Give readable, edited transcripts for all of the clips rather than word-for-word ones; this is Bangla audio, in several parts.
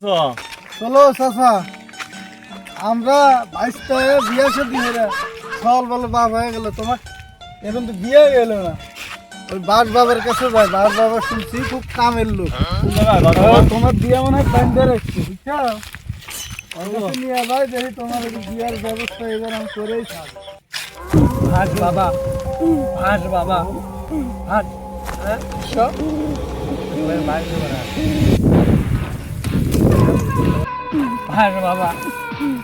চলো চাচা, আমরা 22টায় বিয়ে শাদী হয়ে সল বলে বাপ হয়ে গেল, তোমার এখন তো বিয়ে গেল না। ওই বাস বাবার কাছে যায়, বাস বাবা শুনছি খুব কামের লোক। তোমার বিয়ে মনে হয় টাইম দিয়ে রাখছি, বুঝছো? ওর কাছে নিয়ে যায়, দেখি তোমার বিয়ের ব্যবস্থা এবার আমি করেই থাকবো। হাস বাবা, হাস বাবা, হাস। হ্যাঁ ভাই বাবা,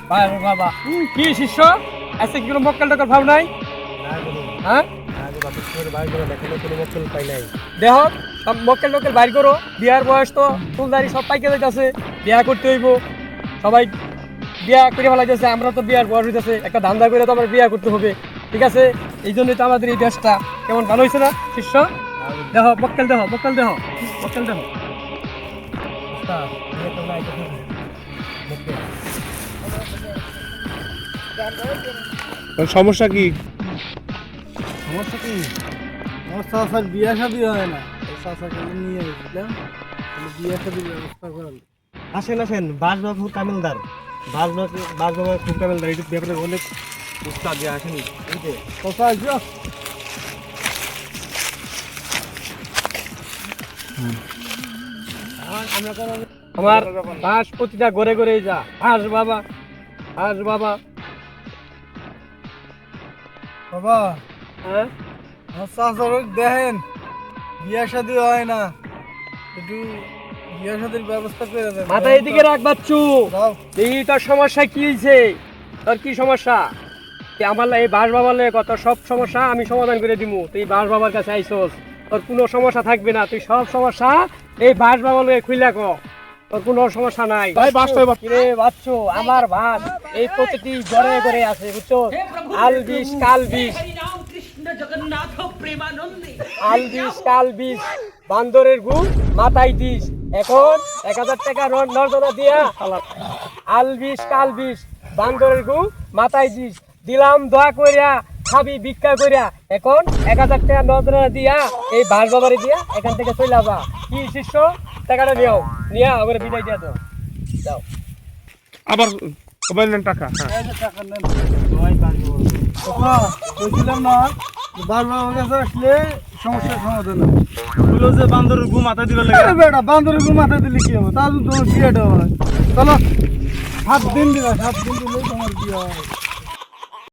ভাই বাবা, কি শিষ্য আজকে কি কোনো মক্কেল টক্কেল ভাব নাই? হ্যাঁ দেহ সব মক্কেল টক্কেল বাইর করো। বিয়ার বয়স তো ফুলদারি সব পাইকে যাইতেছে, বিয়া করতে হইব। সবাই বিয়া করে ফেলা যাচ্ছে, আমরা তো বিয়ার বয়স হইতেছে, একটা ধান্দা করে তো আমার বিয়া করতে হবে। ঠিক আছে, এই জন্যই তো আমাদের এই দেশটা কেমন ভালো হয়েছে না শিষ্য? দেহ মক্কেল, দেহ মক্কেল, দেহ মক্কেল, দেহ সমস্যা কি? সমস্যা কি? আমার চাচার বিয়ে শাদী হয় না, ওই চাচাকে নিয়ে গেছিলাম, বিয়ে শাদীর ব্যবস্থা করাল। আসেন আসেন, বাসবাবু খুব কামিলদার, বাসবাবু খুব কামিলদার, এই ব্যাপারে অনেক উস্তাদ দিয়ে আসেনি। এই যে চাচা আসো। আমার বাস প্রতিটা ঘরে ঘরে যা, হাস বাবা, হাস বাবা। বাবা, হ্যাঁ আমার চাচার দেখেন বিয়ে শাদী হয় না, একটু বিয়ে শাদীর ব্যবস্থা করে দেন। মাথা এদিকে রাখ বাচ্চু, দাও। এই তোর সমস্যা কি হয়েছে? তোর কি সমস্যা? তুই আমার এই বাস বাবার লাগে কত সব সমস্যা আমি সমাধান করে দিব। তুই বাস বাবার কাছে আইসোস, তোর কোনো সমস্যা থাকবে না। তুই সব সমস্যা এই বাস বাবার লাগে খুইলা ক, তোর কোনো সমস্যা নাই। রে বাচ্চু, আমার ভাত এই প্রতিটি ঘরে ঘরে আছে, বুঝছো? আল বিষ কাল বিষ, আল বিষ কাল বিষ, বান্দরের গু মাথায় দিস। এখন 1000 টাকা নর্দনা দিয়া আল বিষ কাল বিষ, বান্দরের গু মাথায় দিস। দিলাম দোয়া কইরা, খাবি ভিক্ষা কইরা। এখন 1000 টাকা নর্দনা দিয়া এই বাস বাবারে দিয়া এখান থেকে চলে যা। কি শিষ্য, টাকাটা নিও, নিয়া আমার বিদায় দিয়া দাও। যাও আবার বললেন টাকা। এই যে টাকা নেন। চাচা, বলছিলাম না বাস বাবার কাছে আসলে সমস্যার সমাধান হয়। বললো যে বান্দরের ঘুম মাথায় দিবে আরে বেটা, বান্দরের গু মাথায় দিলে কি হবে? তাহলে তোমার বিয়েটা হয়। চলো, 7 দিন দিবা, 7 দিন দিলেই তোমার বিয়ে হয়।